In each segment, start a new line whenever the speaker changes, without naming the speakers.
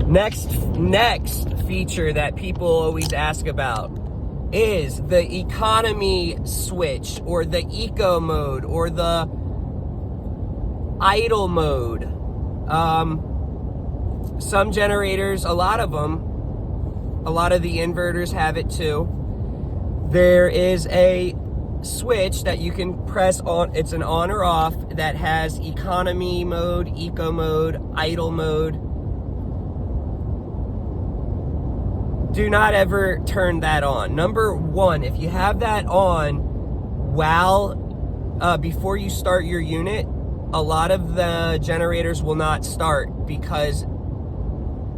Next feature that people always ask about is the economy switch, or the eco mode, or the idle mode. Some generators, a lot of them, a lot of the inverters have it too. There is a switch that you can press on. It's an on or off that has economy mode, eco mode, idle mode. Do not ever turn that on. Number one, if you have that on before you start your unit, a lot of the generators will not start because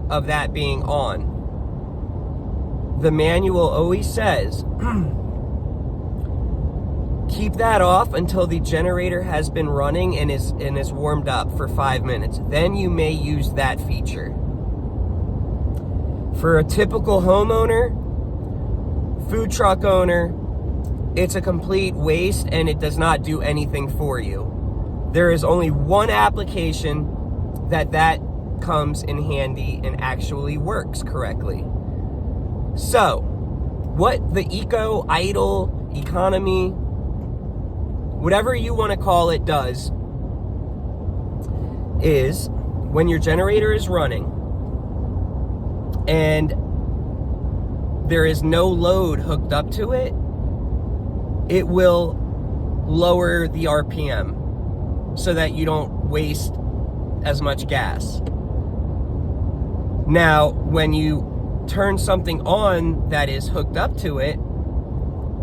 of that being on. The manual always says keep that off until the generator has been running and is warmed up for 5 minutes. Then you may use that feature. For a typical homeowner, food truck owner, it's a complete waste and it does not do anything for you. There is only one application that comes in handy and actually works correctly. So, what the eco, idle, economy, whatever you want to call it does is when your generator is running and there is no load hooked up to it, it will lower the RPM so that you don't waste as much gas. Now, when you turn something on that is hooked up to it,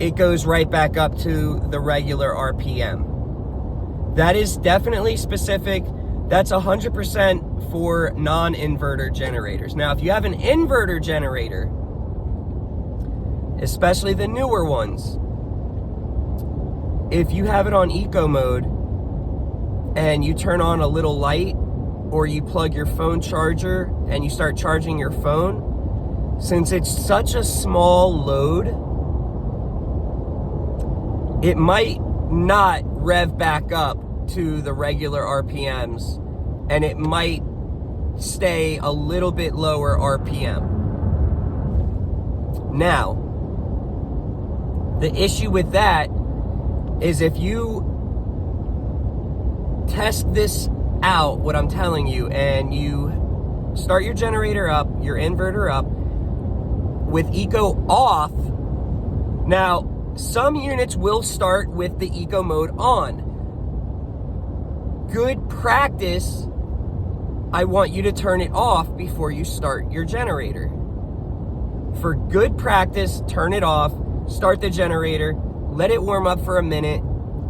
it goes right back up to the regular RPM. That is definitely specific. That's 100% for non-inverter generators. Now, if you have an inverter generator, especially the newer ones, if you have it on eco mode and you turn on a little light, or you plug your phone charger and you start charging your phone, since it's such a small load, it might not rev back up to the regular RPMs, and it might stay a little bit lower RPM. Now, the issue with that is if you test this out, what I'm telling you, and you start your generator up, your inverter up, with eco off. Now, some units will start with the eco mode on. Good practice, I want you to turn it off before you start your generator. For good practice, turn it off, start the generator, let it warm up for a minute,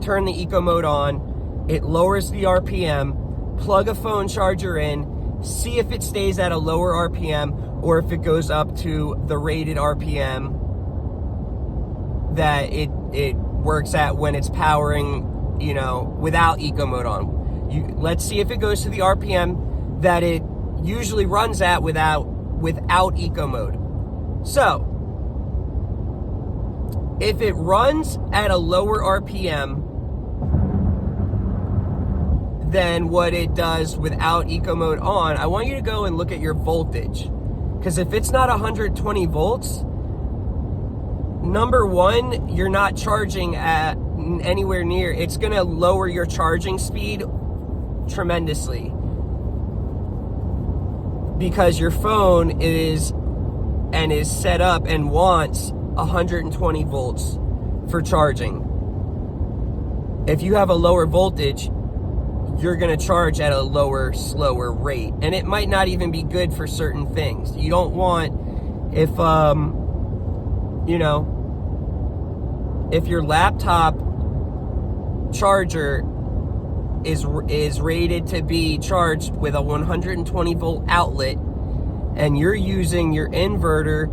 turn the eco mode on. It lowers the RPM. Plug a phone charger in, see if it stays at a lower RPM or if it goes up to the rated RPM that it works at when it's powering, without eco mode on. Let's see if it goes to the RPM that it usually runs at without eco mode. So, if it runs at a lower RPM than what it does without eco mode on, I want you to go and look at your voltage. Because if it's not 120 volts, number one, you're not charging at anywhere near. It's going to lower your charging speed tremendously. Because your phone is set up and wants 120 volts for charging. If you have a lower voltage, you're going to charge at a lower, slower rate. And it might not even be good for certain things. You don't want, if your laptop charger is rated to be charged with a 120 volt outlet, and you're using your inverter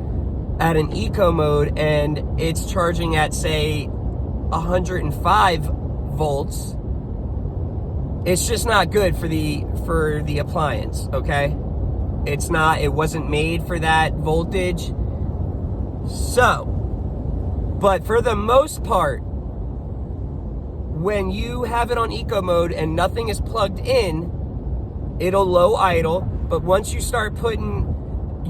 at an eco mode and it's charging at, say, 105 volts, it's just not good for the appliance, okay? It wasn't made for that voltage. So, but for the most part, when you have it on eco mode and nothing is plugged in, it'll low idle. But once you start putting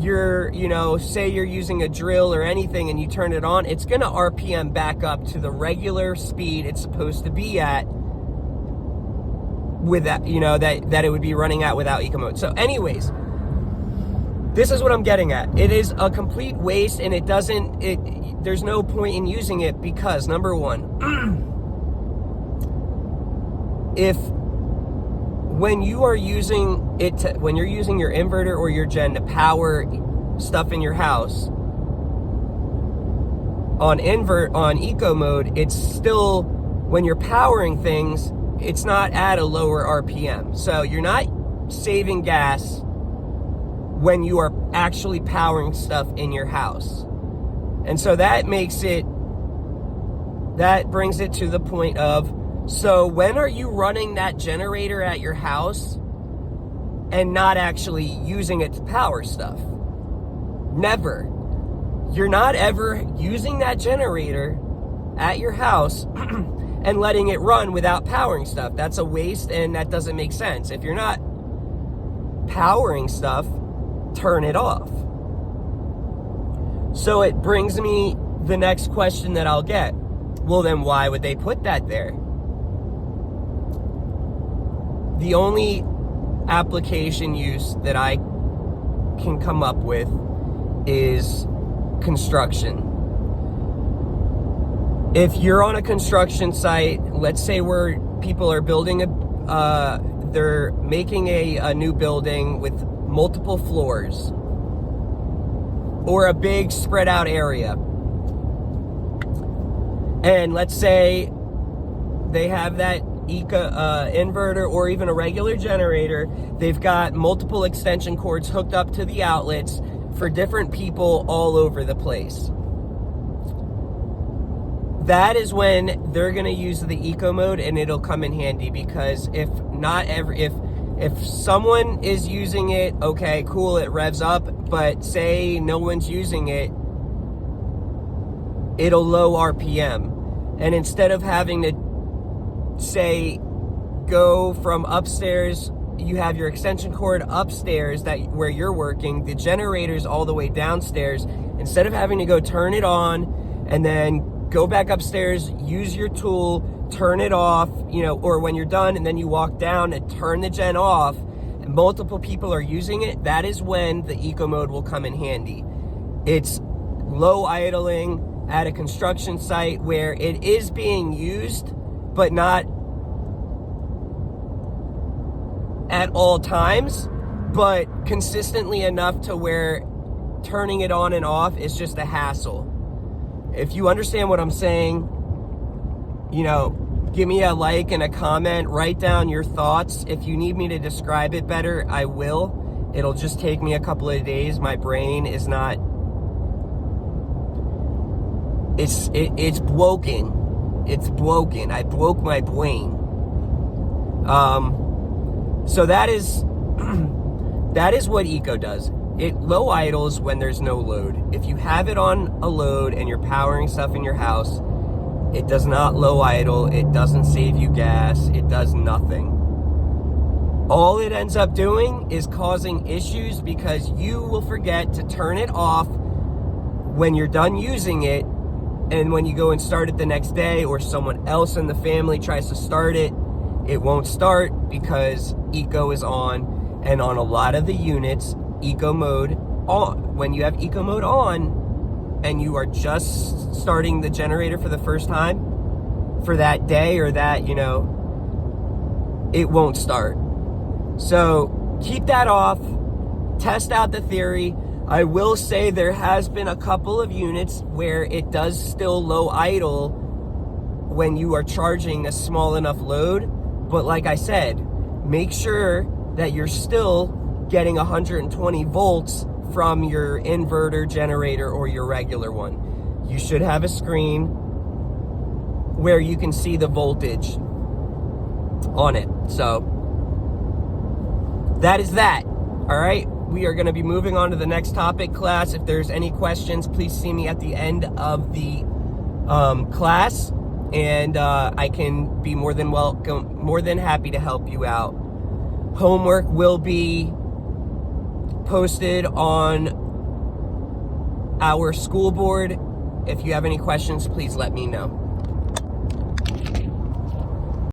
say you're using a drill or anything and you turn it on, it's going to RPM back up to the regular speed it's supposed to be at with that, that it would be running at without eco mode. So anyways, this is what I'm getting at. It is a complete waste, and there's no point in using it because, number one, when you're using your inverter or your gen to power stuff in your house on eco mode, it's still, when you're powering things, it's not at a lower RPM. So you're not saving gas when you are actually powering stuff in your house. And so that brings it to the point of, so when are you running that generator at your house and not actually using it to power stuff? Never. You're not ever using that generator at your house and letting it run without powering stuff. That's a waste, and that doesn't make sense. If you're not powering stuff, turn it off. So it brings me the next question that I'll get. Well, then why would they put that there? The only application use that I can come up with is construction. If you're on a construction site, let's say where people are building they're making a new building with multiple floors or a big spread out area. And let's say they have that inverter or even a regular generator. They've got multiple extension cords hooked up to the outlets for different people all over the place. That is when they're going to use the eco mode, and it'll come in handy, because if someone is using it, okay, cool, it revs up, but say no one's using it, it'll low RPM. And instead of having to, say, go from upstairs, you have your extension cord upstairs where you're working, the generator's all the way downstairs, instead of having to go turn it on and then go back upstairs, use your tool, turn it off, or when you're done and then you walk down and turn the gen off, and multiple people are using it, that is when the eco mode will come in handy. It's low idling at a construction site where it is being used, but not at all times, but consistently enough to where turning it on and off is just a hassle. If you understand what I'm saying, give me a like and a comment, write down your thoughts. If you need me to describe it better, I will. It'll just take me a couple of days. My brain is not, it's broken. It's broken. I broke my brain. So that is what eco does. It low idles when there's no load. If you have it on a load and you're powering stuff in your house, it does not low idle. It doesn't save you gas. It does nothing. All it ends up doing is causing issues, because you will forget to turn it off when you're done using it, and when you go and start it the next day, or someone else in the family tries to start it, it won't start because eco is on. And on a lot of the units, eco mode on. When you have eco mode on and you are just starting the generator for the first time for that day or that, it won't start. So keep that off. Test out the theory. I will say there has been a couple of units where it does still low idle when you are charging a small enough load. But like I said, make sure that you're still getting 120 volts from your inverter generator or your regular one. You should have a screen where you can see the voltage on it. So that is that. All right. We are going to be moving on to the next topic, class. If there's any questions, please see me at the end of the class, and I can be more than happy to help you out. Homework will be posted on our school board. If you have any questions, please let me know.